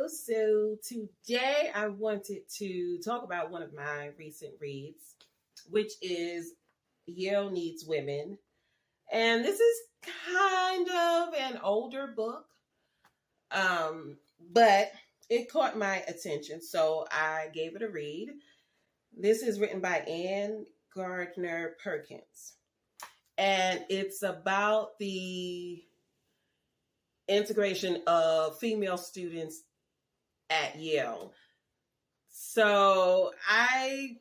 So today I wanted to talk about one of my recent reads, which is Yale Needs Women. And this is kind of an older book, but it caught my attention, so I gave it a read. This is written by Anne Gardiner Perkins, and it's about the integration of female students at Yale. So I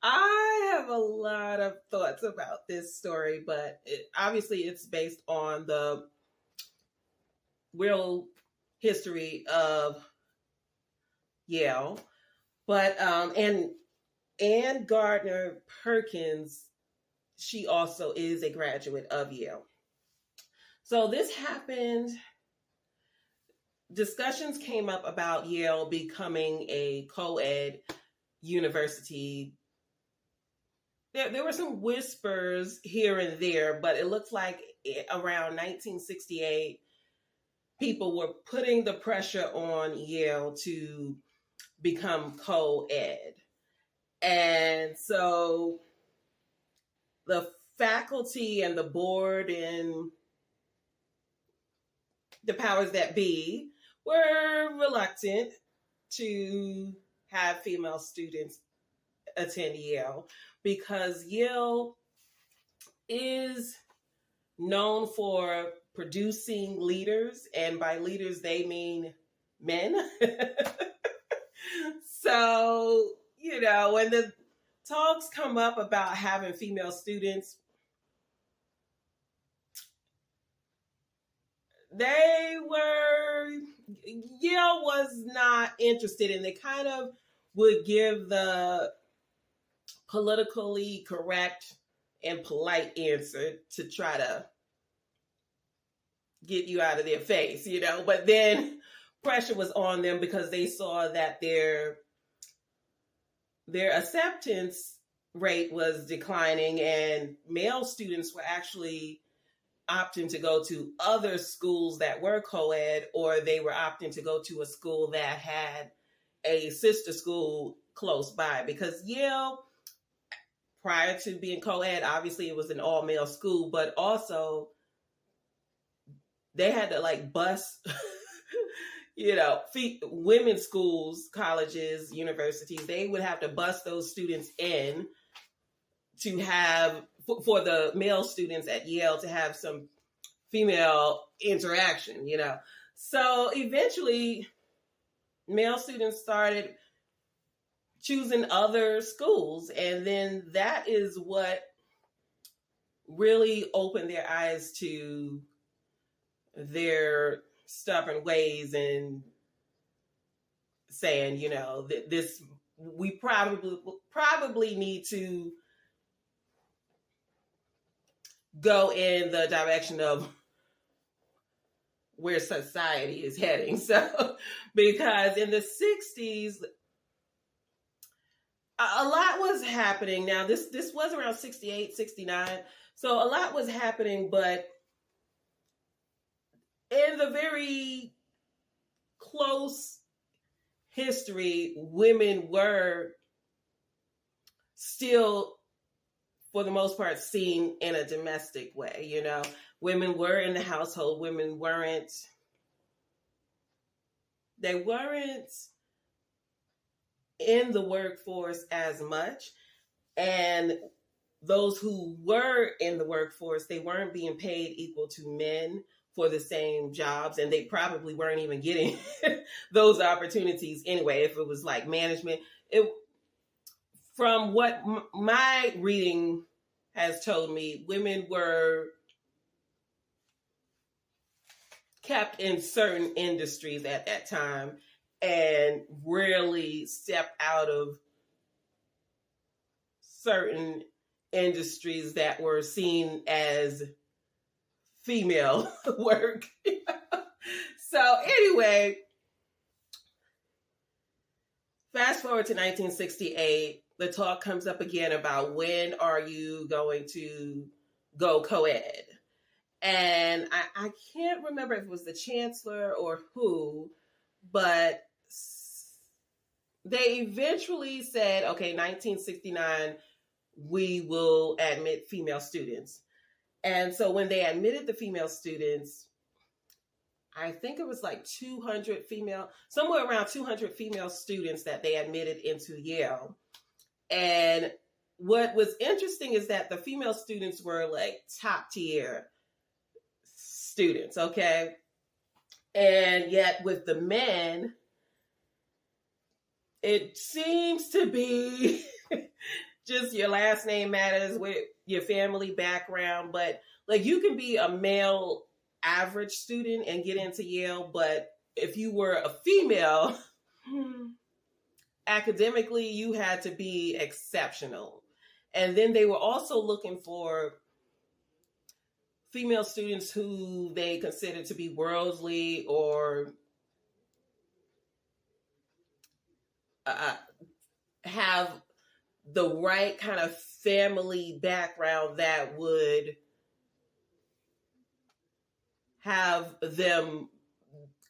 have a lot of thoughts about this story, but obviously it's based on the real history of Yale. But and Anne Gardiner Perkins, she also is a graduate of Yale. So this happened. Discussions came up about Yale becoming a Coed university. There were some whispers here and there, but it looks like around 1968, people were putting the pressure on Yale to become co-ed. And so the faculty and the board and the powers that be were reluctant to have female students attend Yale because Yale is known for producing leaders, and by leaders they mean men. So, when the talks come up about having female students, Yale was not interested, and they kind of would give the politically correct and polite answer to try to get you out of their face, but then pressure was on them because they saw that their acceptance rate was declining, and male students were actually opting to go to other schools that were co-ed, or they were opting to go to a school that had a sister school close by, because Yale, prior to being co-ed, obviously it was an all-male school, but also they had to bus women's schools, colleges, universities, they would have to bus those students in to have, for the male students at Yale to have some female interaction, So eventually, male students started choosing other schools, and then that is what really opened their eyes to their stubborn ways and saying, this, we probably need to go in the direction of where society is heading. So, because in the 60s, a lot was happening. Now, this was around 68, 69. So a lot was happening, but in the very close history, women were still, for the most part, seen in a domestic way. Women were in the household. Women weren't in the workforce as much. And those who were in the workforce, they weren't being paid equal to men for the same jobs, and they probably weren't even getting those opportunities anyway. If it was like management, from what my reading has told me, women were kept in certain industries at that time and rarely stepped out of certain industries that were seen as female work. So anyway, fast forward to 1968, the talk comes up again about when are you going to go co-ed? And I can't remember if it was the chancellor or who, but they eventually said, okay, 1969, we will admit female students. And so when they admitted the female students, I think it was like 200 female, somewhere around 200 female students that they admitted into Yale. And what was interesting is that the female students were like top tier students, okay? And yet with the men, it seems to be just your last name matters with your family background. But like you can be a male average student and get into Yale, but if you were a female, academically, you had to be exceptional. And then they were also looking for female students who they considered to be worldly or have the right kind of family background that would have them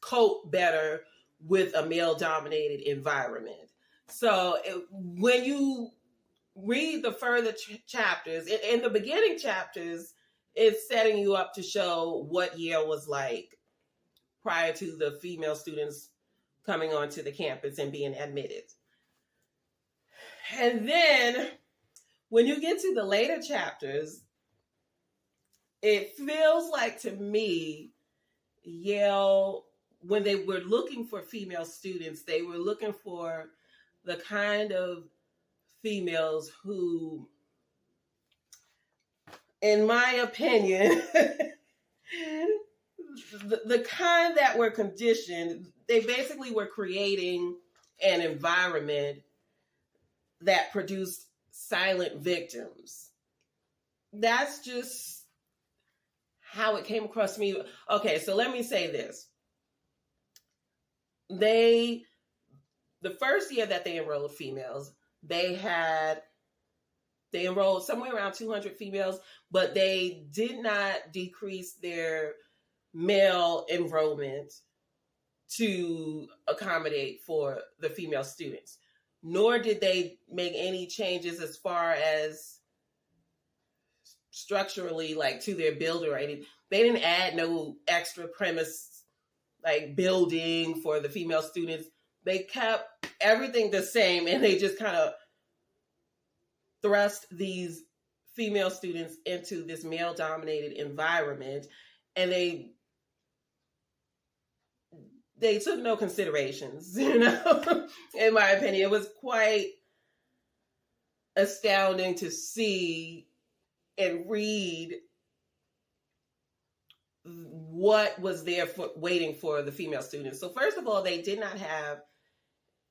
cope better with a male-dominated environment. So when you read the further chapters, in the beginning chapters, it's setting you up to show what Yale was like prior to the female students coming onto the campus and being admitted. And then when you get to the later chapters, it feels like to me, Yale, when they were looking for female students, they were looking for the kind of females who, in my opinion, the kind that were conditioned, they basically were creating an environment that produced silent victims. That's just how it came across to me. Okay, so let me say this. The first year that they enrolled females, they enrolled somewhere around 200 females, but they did not decrease their male enrollment to accommodate for the female students, nor did they make any changes as far as structurally, like to their building or anything. They didn't add no extra premise, like building for the female students. They kept everything the same, and they just kind of thrust these female students into this male-dominated environment, and they took no considerations, in my opinion. It was quite astounding to see and read what was there for waiting for the female students. So first of all, they did not have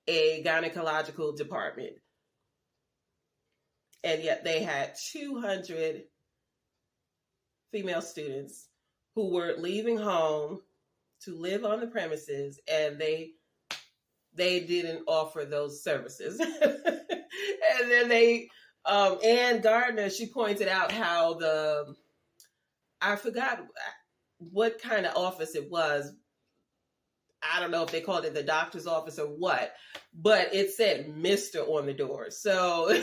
a gynecological department. And yet they had 200 female students who were leaving home to live on the premises, and they didn't offer those services. And then Anne Gardiner, she pointed out how I forgot what kind of office it was. I don't know if they called it the doctor's office or what, but it said Mr. on the door. So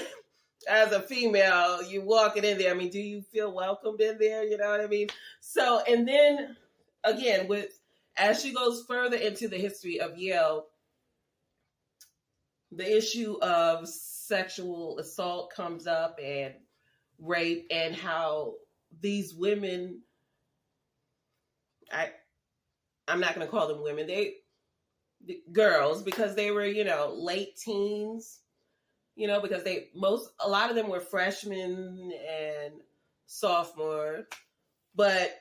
as a female, you walking in there, I mean, do you feel welcomed in there? You know what I mean? So, and then again, as she goes further into the history of Yale, the issue of sexual assault comes up and rape, and how these women, I'm not going to call them women, the girls, because they were, late teens, because a lot of them were freshmen and sophomore. But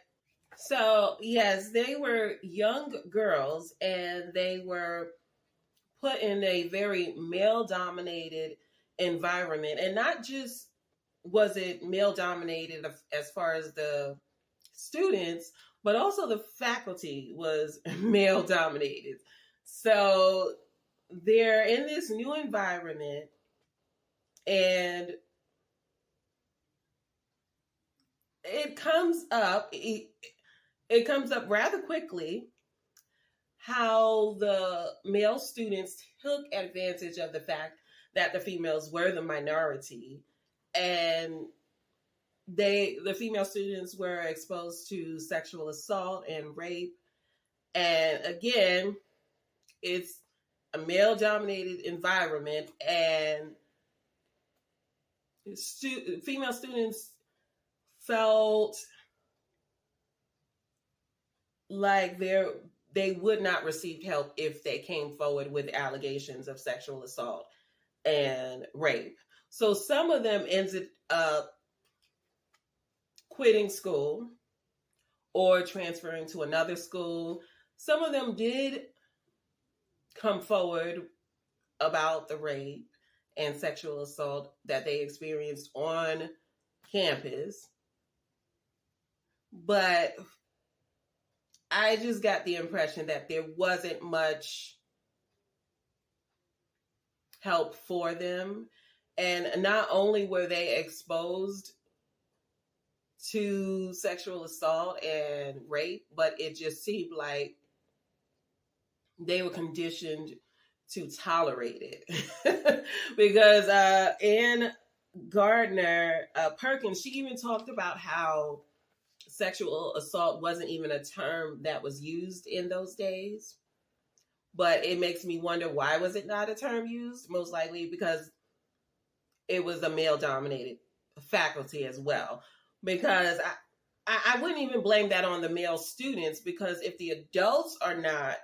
so, yes, they were young girls, and they were put in a very male-dominated environment. And not just was it male-dominated as far as the students, but also the faculty was male-dominated. So they're in this new environment, and it comes up. It comes up rather quickly how the male students took advantage of the fact that the females were the minority, and the female students were exposed to sexual assault and rape. And again, it's a male dominated environment, and female students felt like they would not receive help if they came forward with allegations of sexual assault and rape. So some of them ended up quitting school or transferring to another school. Some of them did come forward about the rape and sexual assault that they experienced on campus. But I just got the impression that there wasn't much help for them. And not only were they exposed to sexual assault and rape, but it just seemed like they were conditioned to tolerate it. Because Anne Gardiner Perkins, she even talked about how sexual assault wasn't even a term that was used in those days. But it makes me wonder, why was it not a term used? Most likely because it was a male-dominated faculty as well. Because I wouldn't even blame that on the male students, because if the adults are not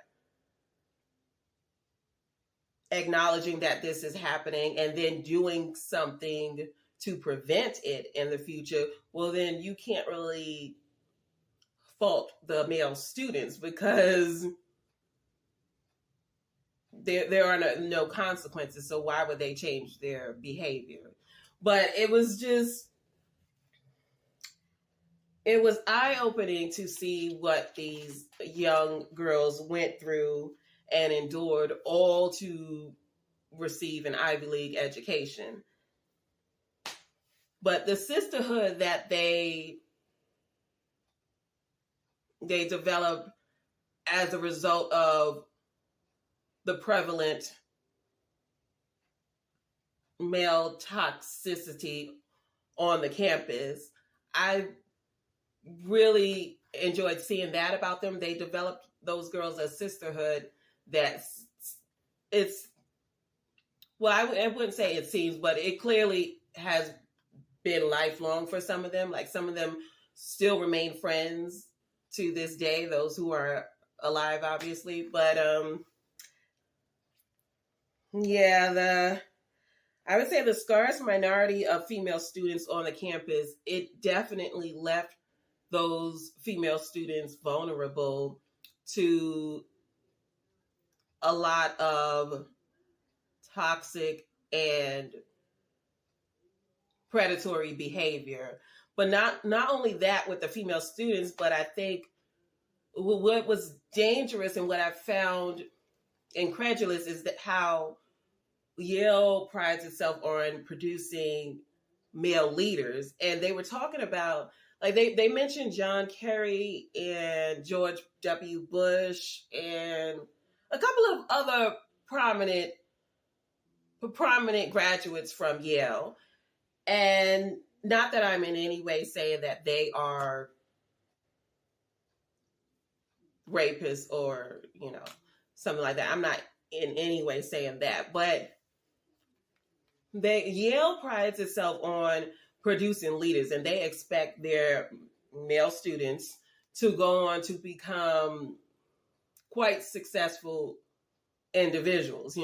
acknowledging that this is happening and then doing something to prevent it in the future, well, then you can't really fault the male students, because there are no consequences. So why would they change their behavior? But it was eye-opening to see what these young girls went through and endured, all to receive an Ivy League education. But the sisterhood that they developed as a result of the prevalent male toxicity on the campus, I really enjoyed seeing that about them. They developed, those girls, a sisterhood I wouldn't say it seems, but it clearly has been lifelong for some of them. Like, some of them still remain friends to this day, those who are alive, obviously. But I would say the scarce minority of female students on the campus, it definitely left those female students vulnerable to a lot of toxic and predatory behavior. But not only that with the female students, but I think what was dangerous and what I found incredulous is that how Yale prides itself on producing male leaders. And they were talking about, like, they mentioned John Kerry and George W. Bush and a couple of other prominent graduates from Yale. And not that I'm in any way saying that they are rapists or, something like that. I'm not in any way saying that. But Yale prides itself on producing leaders, and they expect their male students to go on to become quite successful individuals,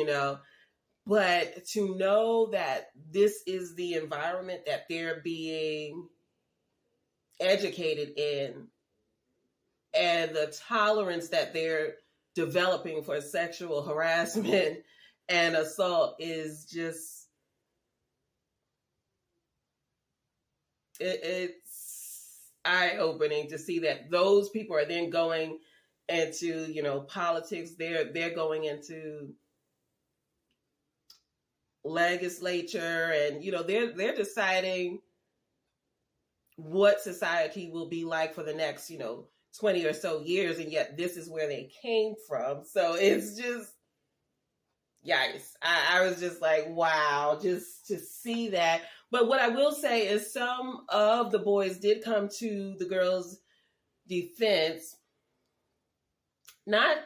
But to know that this is the environment that they're being educated in, and the tolerance that they're developing for sexual harassment and assault is just, it's eye-opening to see that those people are then going into, politics. They're going into legislature, and they're deciding what society will be like for the next, 20 or so years, and yet this is where they came from. So it's just, yikes. I was just like, wow, just to see that. But what I will say is some of the boys did come to the girls' defense. Not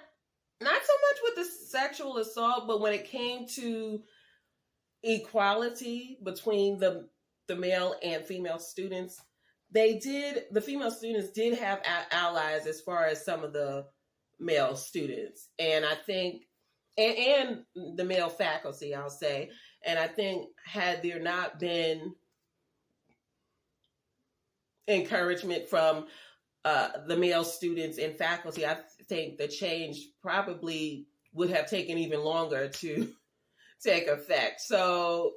so much with the sexual assault, but when it came to equality between the male and female students, the female students did have allies as far as some of the male students. And I think, and the male faculty, I'll say, and I think had there not been encouragement from the male students and faculty, I think the change probably would have taken even longer to take effect. So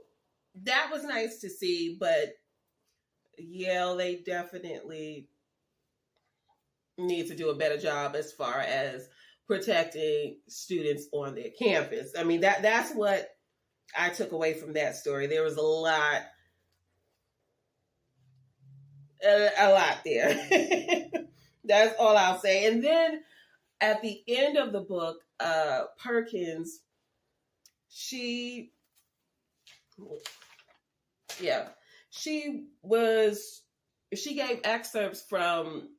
that was nice to see, but Yale, they definitely need to do a better job as far as protecting students on their campus. I mean, that's what I took away from that story. There was a lot there. That's all I'll say. And then at the end of the book, Perkins, she gave excerpts from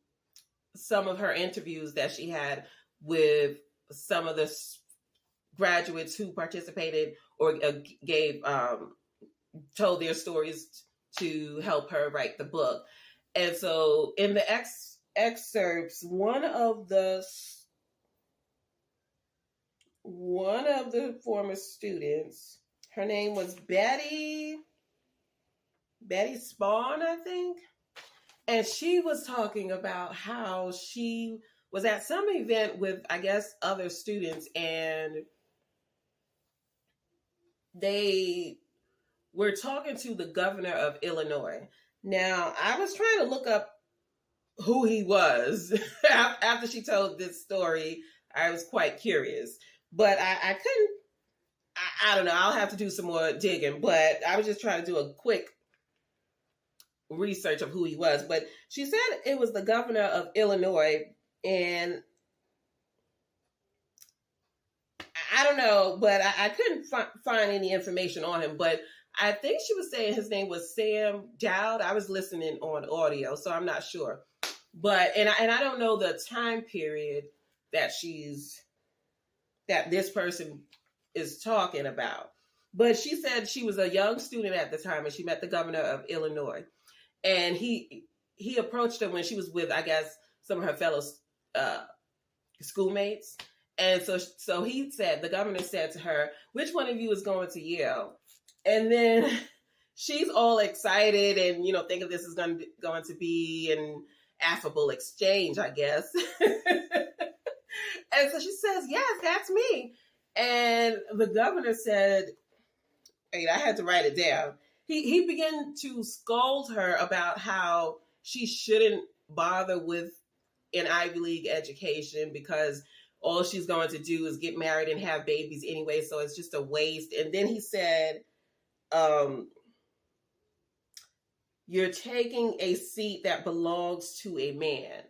some of her interviews that she had with some of the graduates who participated or told their stories to help her write the book. And so in the excerpts, one of the former students, her name was Betty Spawn, I think. And she was talking about how she was at some event with, I guess, other students, and they were talking to the governor of Illinois. Now, I was trying to look up who he was. After she told this story, I was quite curious. But I couldn't, I don't know, I'll have to do some more digging, but I was just trying to do a quick research of who he was. But she said it was the governor of Illinois, and I don't know, but I couldn't find any information on him. But I think she was saying his name was Sam Dowd. I was listening on audio, so I'm not sure. But and I don't know the time period that this person is talking about. But she said she was a young student at the time, and she met the governor of Illinois. And he approached her when she was with, I guess, some of her fellow schoolmates. And so he said, the governor said to her, "Which one of you is going to Yale?" And then she's all excited and, thinking this is going to be an affable exchange, I guess. And so she says, "Yes, that's me." And the governor said, I had to write it down. He began to scold her about how she shouldn't bother with an Ivy League education because all she's going to do is get married and have babies anyway, so it's just a waste. And then he said, "You're taking a seat that belongs to a man."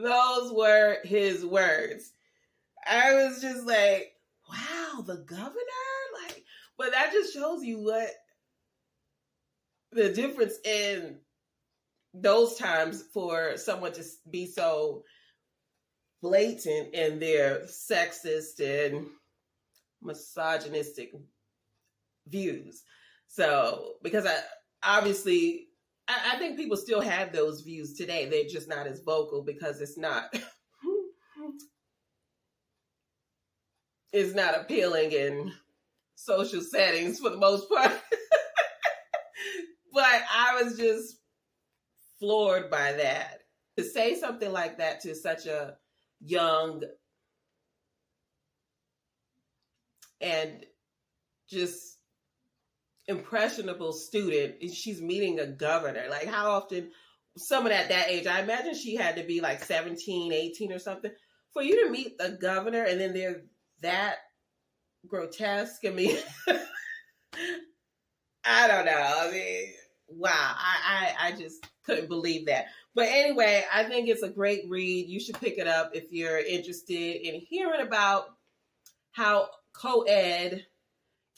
Those were his words. I was just like, wow, the governor? But that just shows you what the difference in those times for someone to be so blatant in their sexist and misogynistic views. So, because I think people still have those views today. They're just not as vocal because it's not appealing in social settings for the most part. But I was just floored by that. To say something like that to such a young and just impressionable student, she's meeting a governor. Like, how often someone at that age, I imagine she had to be like 17, 18 or something, for you to meet the governor and then they're that grotesque. I mean, I don't know. I mean, wow. I just couldn't believe that. But anyway, I think it's a great read. You should pick it up if you're interested in hearing about how Coed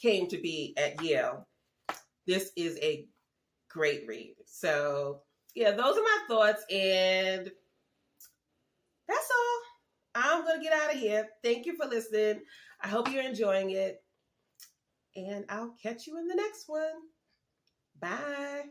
came to be at Yale. This is a great read. So, yeah, those are my thoughts. And that's all. I'm going to get out of here. Thank you for listening. I hope you're enjoying it. And I'll catch you in the next one. Bye.